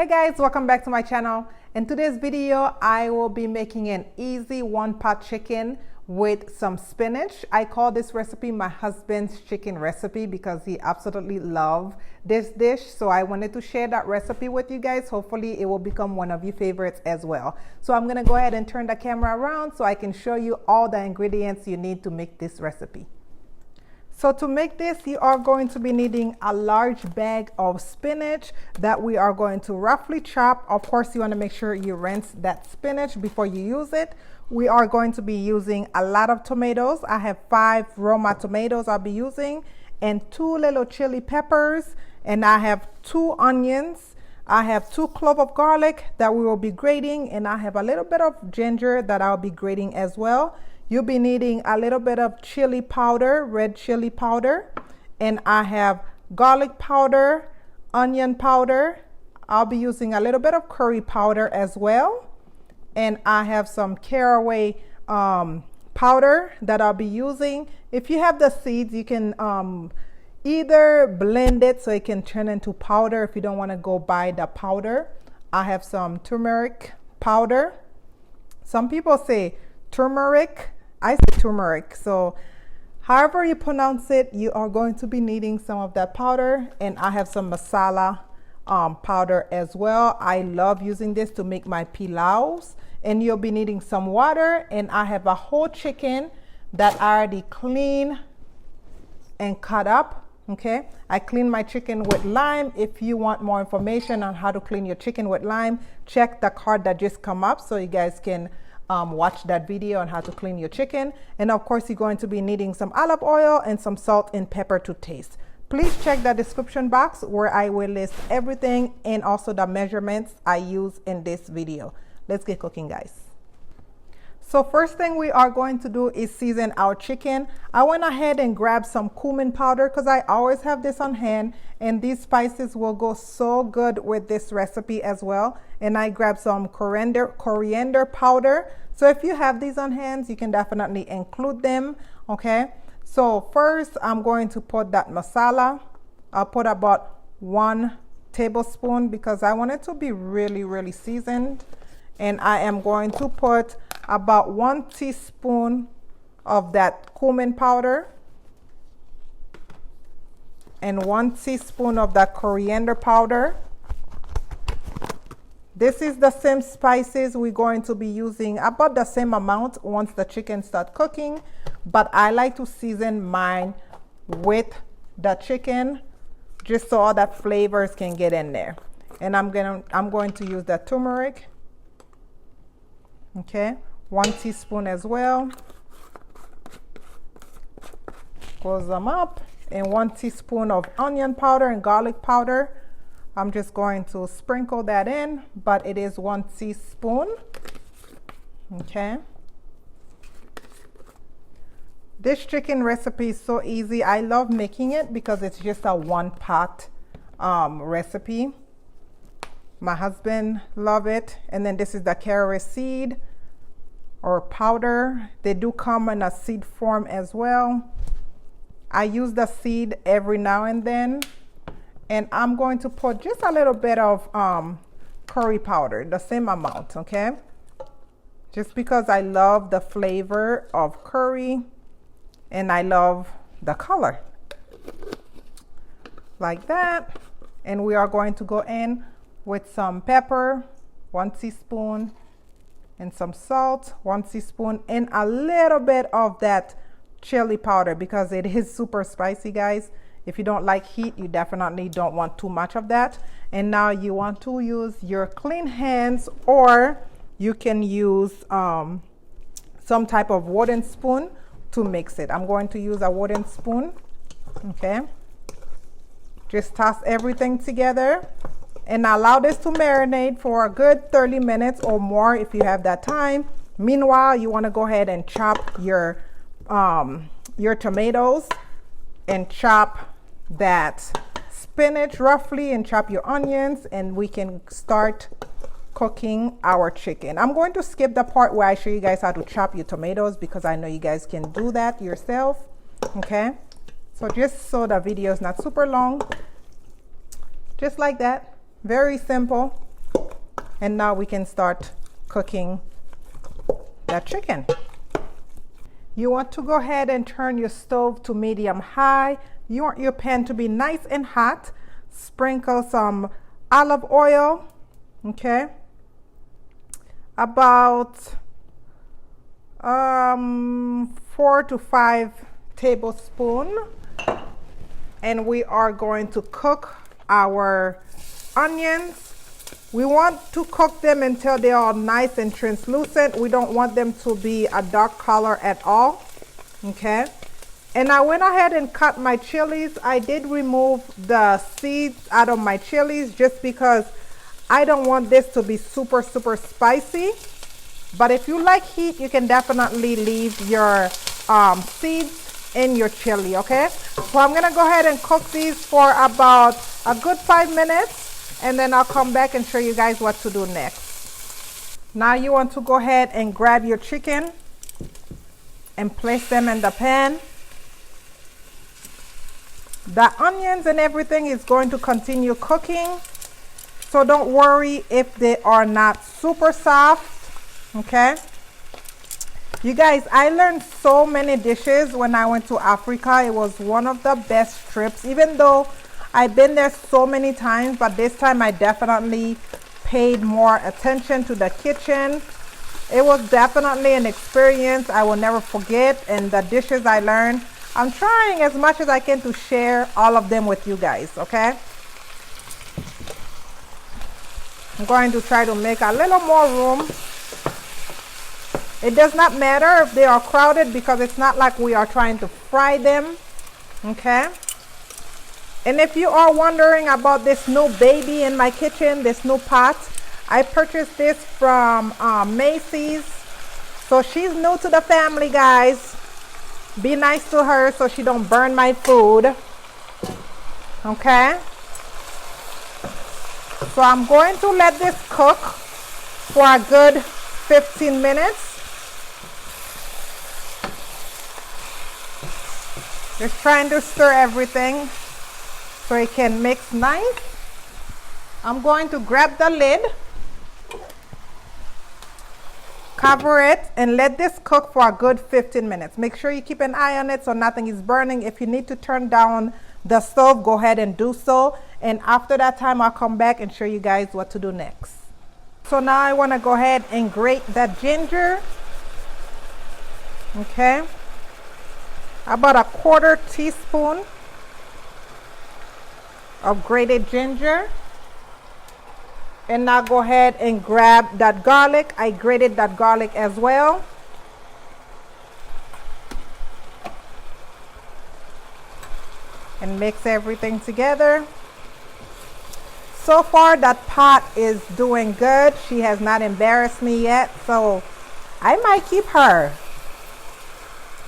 Hey guys, welcome back to my channel. In today's video, I will be making an easy one-pot chicken with some spinach. I call this recipe my husband's chicken recipe because he absolutely loves this dish. So I wanted to share that recipe with you guys. Hopefully it will become one of your favorites as well. So I'm gonna go ahead and turn the camera around so I can show you all the ingredients you need to make this recipe. So to make this, you are going to be needing a large bag of spinach that we are going to roughly chop. Of course, you want to make sure you rinse that spinach before you use it. We are going to be using a lot of tomatoes. I have 5 Roma tomatoes I'll be using and 2 little chili peppers, and I have 2 onions. I have 2 cloves of garlic that we will be grating, and I have a little bit of ginger that I'll be grating as well. You'll be needing a little bit of chili powder, red chili powder, and I have garlic powder, onion powder. I'll be using a little bit of curry powder as well, and I have some caraway powder that I'll be using. If you have the seeds, you can either blend it so it can turn into powder if you don't want to go buy the powder. I have some turmeric powder. Some people say turmeric. I say turmeric. So however you pronounce it, you are going to be needing some of that powder. And I have some masala powder as well. I love using this to make my pilaus. And you'll be needing some water. And I have a whole chicken that I already cleaned and cut up. Okay, I clean my chicken with lime. If you want more information on how to clean your chicken with lime, check the card that just come up so you guys can watch that video on how to clean your chicken. And of course, you're going to be needing some olive oil and some salt and pepper to taste. Please check the description box where I will list everything and also the measurements I use in this video. Let's get cooking, guys. So first thing we are going to do is season our chicken. I went ahead and grabbed some cumin powder because I always have this on hand, and these spices will go so good with this recipe as well. And I grabbed some coriander powder. So if you have these on hand, you can definitely include them. Okay, so first I'm going to put that masala. I'll put about 1 tablespoon because I want it to be really seasoned. And I am going to put about 1 teaspoon of that cumin powder and 1 teaspoon of that coriander powder. This is the same spices we're going to be using, about the same amount once the chicken starts cooking, but I like to season mine with the chicken just so all that flavors can get in there. And I'm going to use the turmeric. Okay, 1 teaspoon as well. Close them up. And 1 teaspoon of onion powder and garlic powder. I'm just going to sprinkle that in, but it is 1 teaspoon. Okay. This chicken recipe is so easy. I love making it because it's just a one-pot recipe. My husband love it. And then this is the caraway seed or powder. They do come in a seed form as well. I use the seed every now and then. And I'm going to put just a little bit of curry powder, the same amount, okay? Just because I love the flavor of curry and I love the color. Like that. And we are going to go in with some pepper, 1 teaspoon, and some salt, 1 teaspoon, and a little bit of that chili powder because it is super spicy, guys. If you don't like heat, you definitely don't want too much of that. And now you want to use your clean hands, or you can use some type of wooden spoon to mix it. I'm going to use a wooden spoon. Okay. Just toss everything together. And allow this to marinate for a good 30 minutes or more if you have that time. Meanwhile, you want to go ahead and chop your tomatoes and chop that spinach roughly and chop your onions, and we can start cooking our chicken. I'm going to skip the part where I show you guys how to chop your tomatoes because I know you guys can do that yourself. Okay, so just so the video is not super long, just like that. Very simple. And now we can start cooking that chicken. You want to go ahead and turn your stove to medium high. You want your pan to be nice and hot. Sprinkle some olive oil, okay? About 4 to 5 tablespoons. And we are going to cook our onions. We want to cook them until they are nice and translucent. We don't want them to be a dark color at all, okay? And I went ahead and cut my chilies. I did remove the seeds out of my chilies just because I don't want this to be super spicy. But if you like heat, you can definitely leave your seeds in your chili, okay? So I'm gonna go ahead and cook these for about a good 5 minutes. And then I'll come back and show you guys what to do next. Now you want to go ahead and grab your chicken and place them in the pan. The onions and everything is going to continue cooking. So don't worry if they are not super soft, okay? You guys, I learned so many dishes when I went to Africa. It was one of the best trips, even though I've been there so many times, but this time I definitely paid more attention to the kitchen. It was definitely an experience I will never forget, and the dishes I learned, I'm trying as much as I can to share all of them with you guys, okay? I'm going to try to make a little more room. It does not matter if they are crowded because it's not like we are trying to fry them, okay? And if you are wondering about this new baby in my kitchen, this new pot, I purchased this from Macy's. So she's new to the family, guys. Be nice to her so she don't burn my food. Okay? So I'm going to let this cook for a good 15 minutes. Just trying to stir everything so it can mix nice. I'm going to grab the lid, cover it, and let this cook for a good 15 minutes. Make sure you keep an eye on it so nothing is burning. If you need to turn down the stove, go ahead and do so. And after that time, I'll come back and show you guys what to do next. So now I want to go ahead and grate that ginger. Okay. About a 1/4 teaspoon of grated ginger. And now go ahead and grab that garlic. I grated that garlic as well. And mix everything together. So far that pot is doing good. She has not embarrassed me yet, so I might keep her.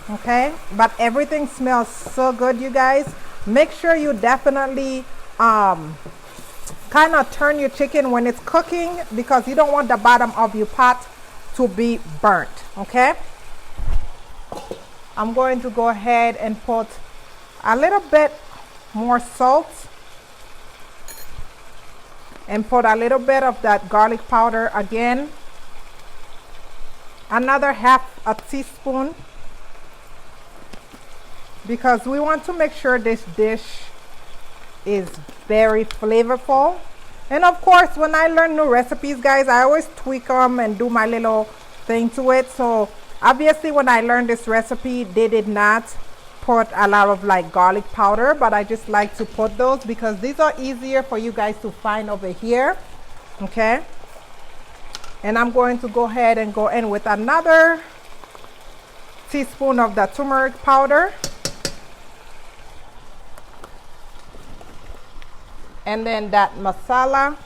Okay, but everything smells so good, you guys. Make sure you definitely kind of turn your chicken when it's cooking because you don't want the bottom of your pot to be burnt. Okay, I'm going to go ahead and put a little bit more salt and put a little bit of that garlic powder again, another 1/2 teaspoon, because we want to make sure this dish is very flavorful. And of course, when I learn new recipes, guys, I always tweak them and do my little thing to it. So obviously when I learned this recipe, they did not put a lot of like garlic powder, but I just like to put those because these are easier for you guys to find over here. Okay, and I'm going to go ahead and go in with another teaspoon of the turmeric powder, and then that masala,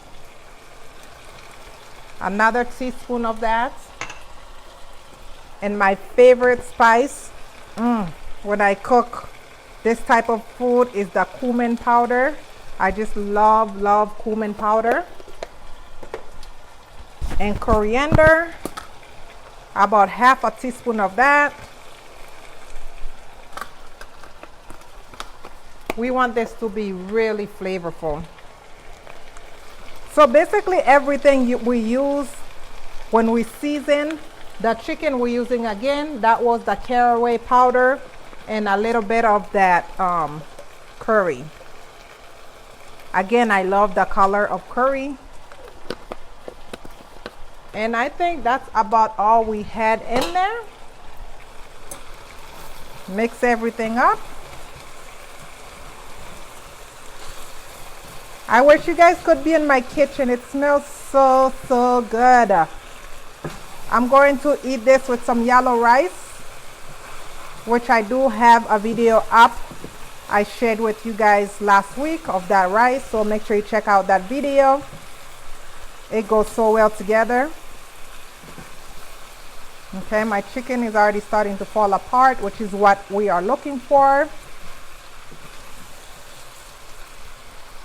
another teaspoon of that, and my favorite spice when I cook this type of food is the cumin powder. I just love cumin powder. And coriander, about 1/2 teaspoon of that. We want this to be really flavorful. So basically everything we use when we season the chicken, we're using again, that was the caraway powder and a little bit of that curry. Again, I love the color of curry. And I think that's about all we had in there. Mix everything up. I wish you guys could be in my kitchen. It smells so, so good. I'm going to eat this with some yellow rice, which I do have a video up. I shared with you guys last week of that rice, so make sure you check out that video. It goes so well together. Okay, my chicken is already starting to fall apart, which is what we are looking for.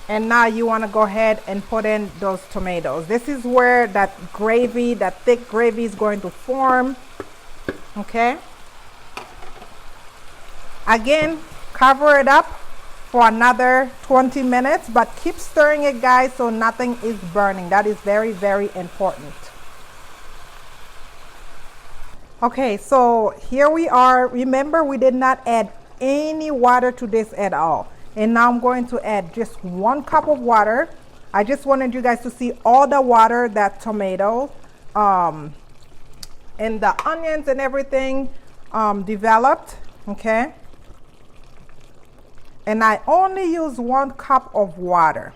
And now you want to go ahead and put in those tomatoes. This is where that gravy, that thick gravy is going to form. Okay. Again, cover it up for another 20 minutes, but keep stirring it, guys, so nothing is burning. That is very, very important. Okay, so here we are. Remember, we did not add any water to this at all. And now I'm going to add just 1 cup of water. I just wanted you guys to see all the water that tomato and the onions and everything developed. Okay. And I only use 1 cup of water.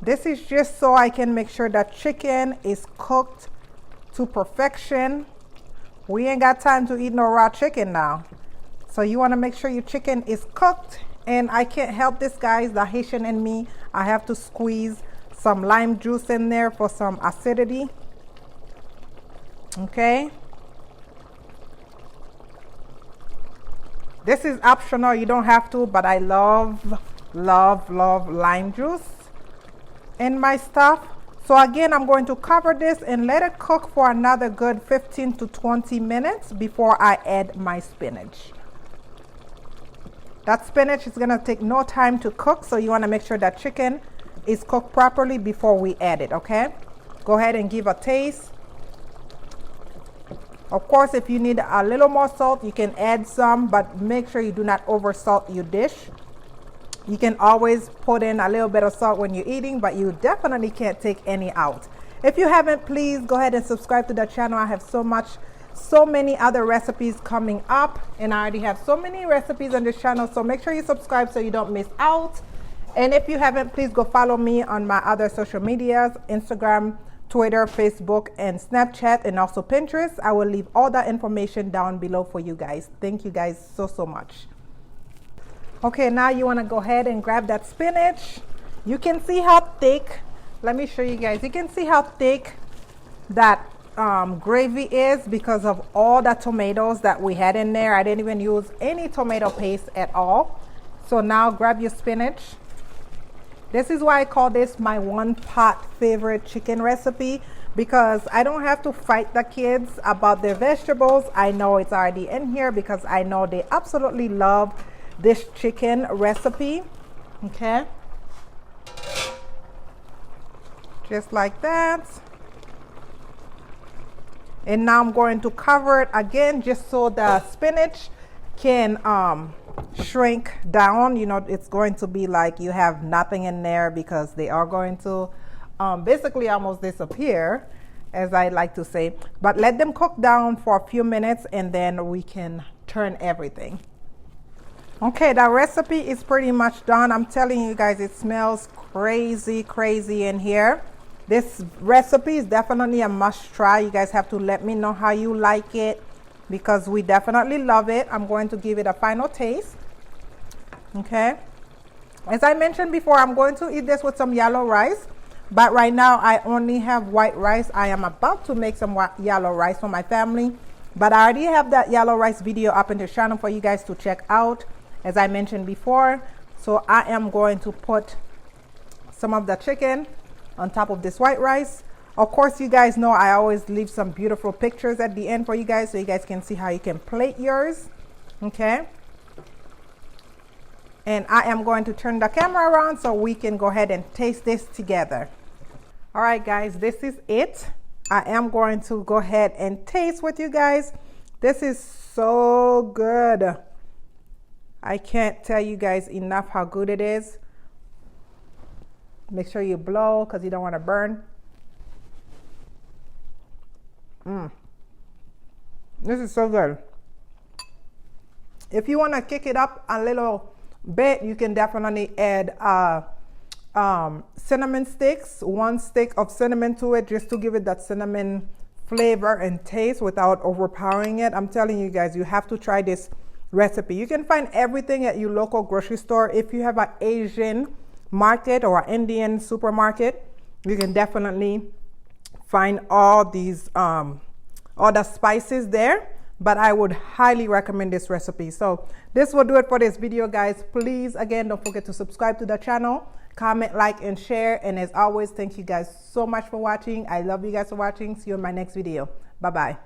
This is just so I can make sure that chicken is cooked to perfection. We ain't got time to eat no raw chicken now. So you want to make sure your chicken is cooked. And I can't help this, guys, the Haitian in me. I have to squeeze some lime juice in there for some acidity. Okay. This is optional. You don't have to, but I love, love, love lime juice in my stuff. So again, I'm going to cover this and let it cook for another good 15 to 20 minutes before I add my spinach. That spinach is going to take no time to cook, so you want to make sure that chicken is cooked properly before we add it, okay? Go ahead and give a taste. Of course, if you need a little more salt, you can add some, but make sure you do not over salt your dish. You can always put in a little bit of salt when you're eating, but you definitely can't take any out. If you haven't, please go ahead and subscribe to the channel. I have so many other recipes coming up, and I already have so many recipes on this channel, so make sure you subscribe so you don't miss out. And if you haven't, please go follow me on my other social medias: Instagram, Twitter, Facebook, and Snapchat, and also Pinterest. I will leave all that information down below for you guys. Thank you guys so much. Okay, now you want to go ahead and grab that spinach. You can see how thick, let me show you guys, you can see how thick that gravy is because of all the tomatoes that we had in there. I didn't even use any tomato paste at all. So now grab your spinach. This is why I call this my 1-pot favorite chicken recipe, because I don't have to fight the kids about their vegetables. I know it's already in here because I know they absolutely love this chicken recipe. Okay, just like that. And now I'm going to cover it again just so the spinach can shrink down. You know, it's going to be like you have nothing in there, because they are going to basically almost disappear, as I like to say. But let them cook down for a few minutes and then we can turn everything. Okay, the recipe is pretty much done. I'm telling you guys, it smells crazy in here. This recipe is definitely a must try. You guys have to let me know how you like it, because we definitely love it. I'm going to give it a final taste. Okay. As I mentioned before, I'm going to eat this with some yellow rice, but right now I only have white rice. I am about to make some yellow rice for my family, but I already have that yellow rice video up in the channel for you guys to check out, as I mentioned before. So I am going to put some of the chicken on top of this white rice. Of course, you guys know I always leave some beautiful pictures at the end for you guys, so you guys can see how you can plate yours. Okay. And I am going to turn the camera around so we can go ahead and taste this together. All right, guys, this is it. I am going to go ahead and taste with you guys. This is so good. I can't tell you guys enough how good it is. Make sure you blow because you don't want to burn. This is so good. If you want to kick it up a little bit, you can definitely add cinnamon sticks, 1 stick of cinnamon to it, just to give it that cinnamon flavor and taste without overpowering it. I'm telling you guys, you have to try this recipe. You can find everything at your local grocery store. If you have an Asian market or an Indian supermarket, you can definitely find all these all the spices there. But I would highly recommend this recipe. So this will do it for this video, guys. Please, again, don't forget to subscribe to the channel, comment, like, and share. And as always, thank you guys so much for watching. I love you guys for watching. See you in my next video. Bye-bye.